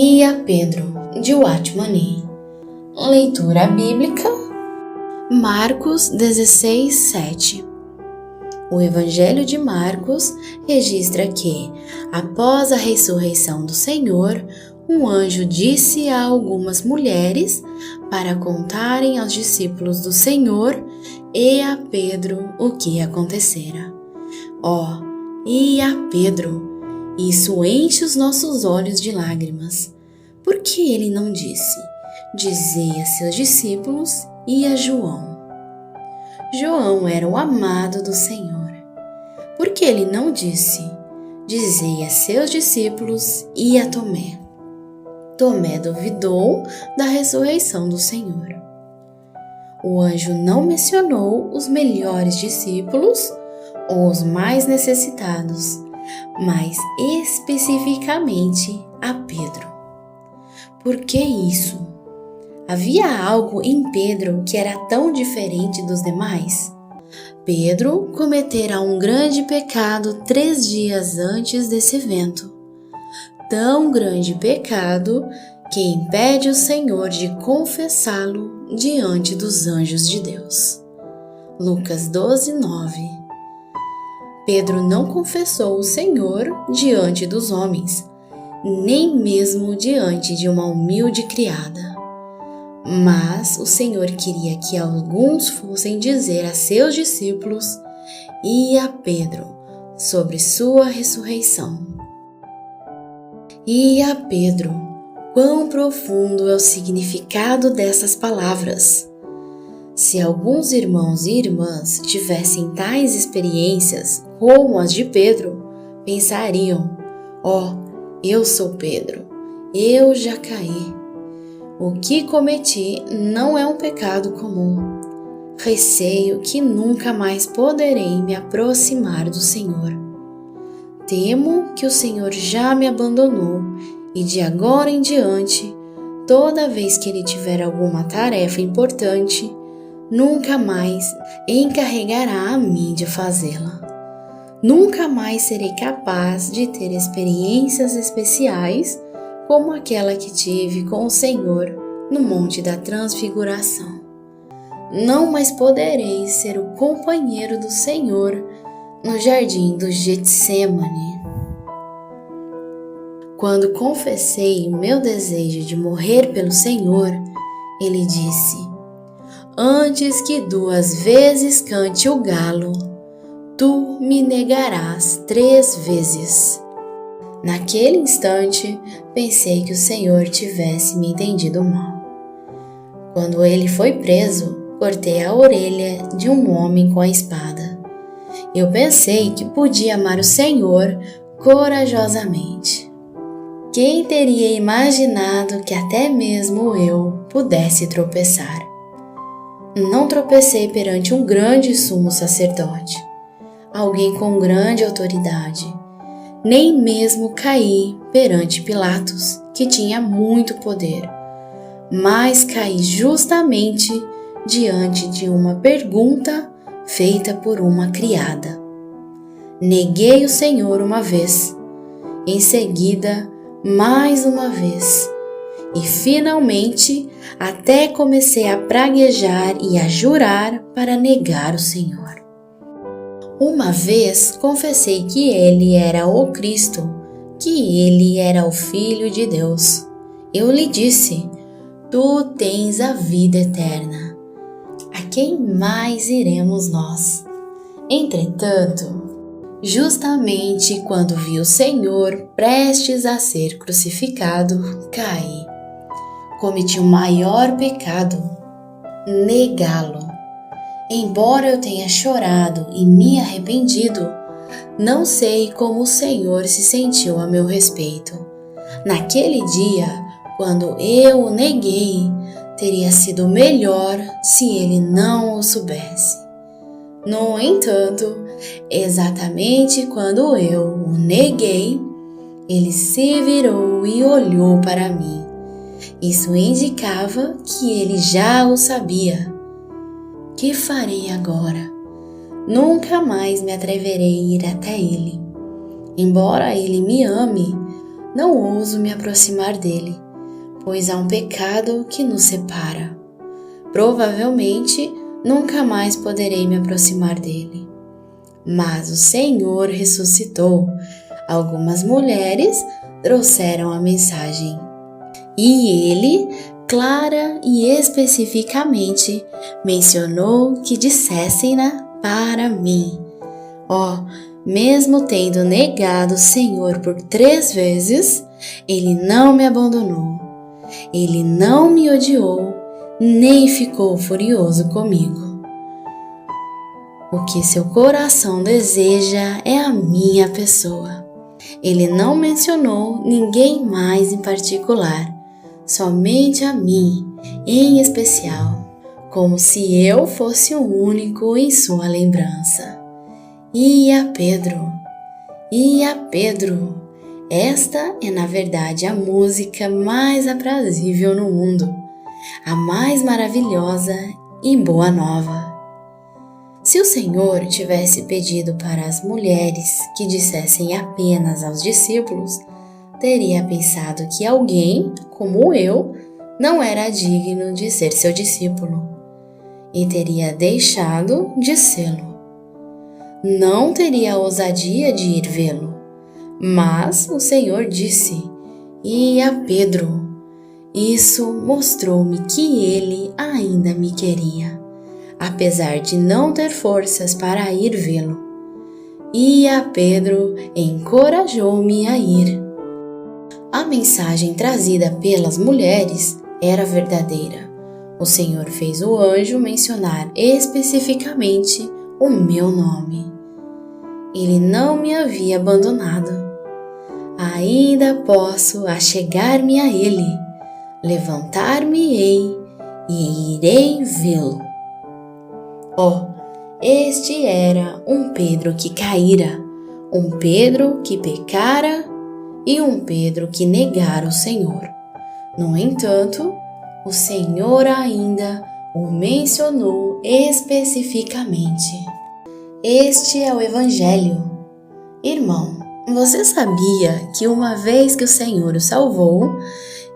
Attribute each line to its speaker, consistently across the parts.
Speaker 1: e a Pedro, de Watmani. Leitura bíblica, Marcos 16:7. O Evangelho de Marcos registra que, após a ressurreição do Senhor, um anjo disse a algumas mulheres para contarem aos discípulos do Senhor e a Pedro o que acontecera. E a Pedro, isso enche os nossos olhos de lágrimas. Por que ele não disse? Dizei a seus discípulos e a João. João era o amado do Senhor. Por que ele não disse? Dizei a seus discípulos e a Tomé. Tomé duvidou da ressurreição do Senhor. O anjo não mencionou os melhores discípulos ou os mais necessitados, mas especificamente a Pedro. Por que isso? Havia algo em Pedro que era tão diferente dos demais? Pedro cometera um grande pecado 3 dias antes desse evento. Tão grande pecado que impede o Senhor de confessá-lo diante dos anjos de Deus. Lucas 12:9. Pedro não confessou o Senhor diante dos homens, nem mesmo diante de uma humilde criada. Mas o Senhor queria que alguns fossem dizer a seus discípulos e a Pedro sobre sua ressurreição. E a Pedro, quão profundo é o significado dessas palavras! Se alguns irmãos e irmãs tivessem tais experiências como as de Pedro, pensariam: eu sou Pedro, eu já caí. O que cometi não é um pecado comum. Receio que nunca mais poderei me aproximar do Senhor. Temo que o Senhor já me abandonou e de agora em diante, toda vez que Ele tiver alguma tarefa importante, nunca mais encarregará a mim de fazê-la. Nunca mais serei capaz de ter experiências especiais como aquela que tive com o Senhor no Monte da Transfiguração. Não mais poderei ser o companheiro do Senhor no jardim do Getsêmani. Quando confessei o meu desejo de morrer pelo Senhor, Ele disse: antes que 2 vezes cante o galo, tu me negarás 3 vezes. Naquele instante, pensei que o Senhor tivesse me entendido mal. Quando ele foi preso, cortei a orelha de um homem com a espada. Eu pensei que podia amar o Senhor corajosamente. Quem teria imaginado que até mesmo eu pudesse tropeçar? Não tropecei perante um grande sumo sacerdote, alguém com grande autoridade. Nem mesmo caí perante Pilatos, que tinha muito poder, mas caí justamente diante de uma pergunta feita por uma criada. Neguei o Senhor uma vez, em seguida mais uma vez, e finalmente até comecei a praguejar e a jurar para negar o Senhor. Uma vez confessei que Ele era o Cristo, que Ele era o Filho de Deus. Eu lhe disse: tu tens a vida eterna. A quem mais iremos nós? Entretanto, justamente quando vi o Senhor prestes a ser crucificado, caí. Cometi o maior pecado: negá-lo. Embora eu tenha chorado e me arrependido, não sei como o Senhor se sentiu a meu respeito. Naquele dia, quando eu o neguei, teria sido melhor se ele não o soubesse. No entanto, exatamente quando eu o neguei, ele se virou e olhou para mim. Isso indicava que ele já o sabia. Que farei agora? Nunca mais me atreverei a ir até ele. Embora ele me ame, não ouso me aproximar dele, pois há um pecado que nos separa. Provavelmente nunca mais poderei me aproximar dele. Mas o Senhor ressuscitou. Algumas mulheres trouxeram a mensagem. E ele, clara e especificamente, mencionou que dissessem-na para mim. Mesmo tendo negado o Senhor por 3 vezes, ele não me abandonou. Ele não me odiou, nem ficou furioso comigo. O que seu coração deseja é a minha pessoa. Ele não mencionou ninguém mais em particular, somente a mim, em especial, como se eu fosse o único em sua lembrança. E a Pedro, esta é na verdade a música mais aprazível no mundo, a mais maravilhosa e boa nova. Se o Senhor tivesse pedido para as mulheres que dissessem apenas aos discípulos, teria pensado que alguém, como eu, não era digno de ser seu discípulo, e teria deixado de sê-lo. Não teria a ousadia de ir vê-lo, mas o Senhor disse: "E a Pedro?" Isso mostrou-me que ele ainda me queria, apesar de não ter forças para ir vê-lo. E a Pedro encorajou-me a ir. A mensagem trazida pelas mulheres era verdadeira. O Senhor fez o anjo mencionar especificamente o meu nome. Ele não me havia abandonado. Ainda posso achegar-me a ele, levantar-me-ei e irei vê-lo. Este era um Pedro que caíra, um Pedro que pecara e um Pedro que negara o Senhor. No entanto, o Senhor ainda o mencionou especificamente. Este é o Evangelho. Irmão, você sabia que uma vez que o Senhor o salvou,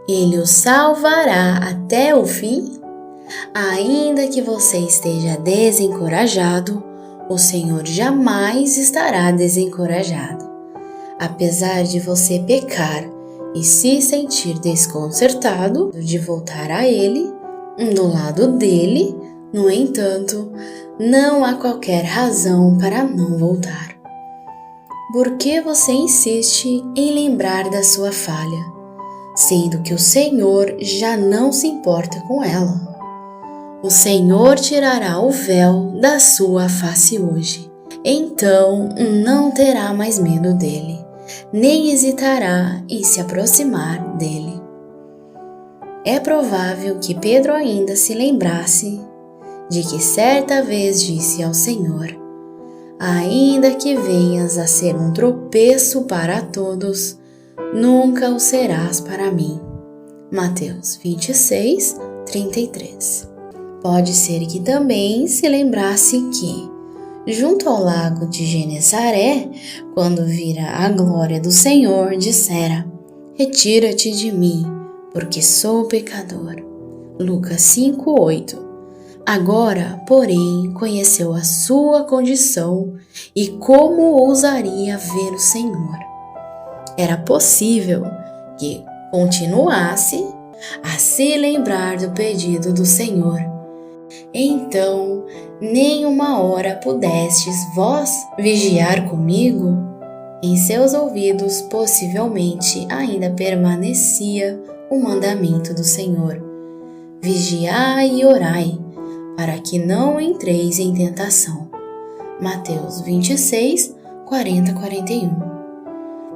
Speaker 1: Ele o salvará até o fim? Ainda que você esteja desencorajado, o Senhor jamais estará desencorajado. Apesar de você pecar e se sentir desconcertado de voltar a Ele, do lado dele, no entanto, não há qualquer razão para não voltar. Por que você insiste em lembrar da sua falha, sendo que o Senhor já não se importa com ela? O Senhor tirará o véu da sua face hoje. Então não terá mais medo dele, nem hesitará em se aproximar dele. É provável que Pedro ainda se lembrasse de que certa vez disse ao Senhor: "Ainda que venhas a ser um tropeço para todos, nunca o serás para mim." Mateus 26, 33. Pode ser que também se lembrasse que, junto ao lago de Genesaré, quando vira a glória do Senhor, dissera: "Retira-te de mim, porque sou pecador." Lucas 5:8. Agora, porém, conheceu a sua condição e como ousaria ver o Senhor. Era possível que continuasse a se lembrar do pedido do Senhor. Então, nem uma hora pudestes vós vigiar comigo? Em seus ouvidos possivelmente ainda permanecia o mandamento do Senhor: "Vigiai e orai, para que não entreis em tentação." Mateus 26, 40-41.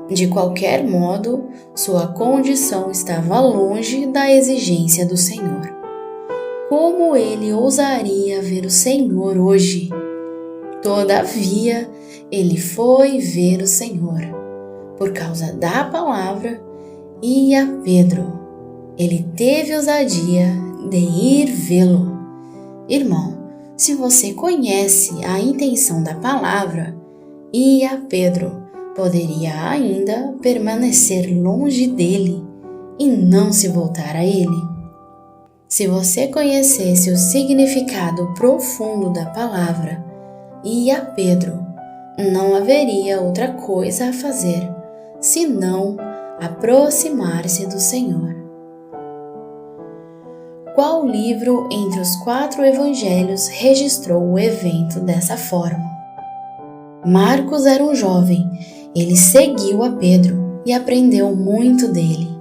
Speaker 1: De qualquer modo, sua condição estava longe da exigência do Senhor. Como ele ousaria ver o Senhor hoje? Todavia, ele foi ver o Senhor, por causa da palavra, e a Pedro. Ele teve ousadia de ir vê-lo. Irmão, se você conhece a intenção da palavra, e a Pedro, poderia ainda permanecer longe dele e não se voltar a ele. Se você conhecesse o significado profundo da palavra e a Pedro, não haveria outra coisa a fazer senão aproximar-se do Senhor. Qual livro entre os 4 evangelhos registrou o evento dessa forma? Marcos era um jovem, ele seguiu a Pedro e aprendeu muito dele.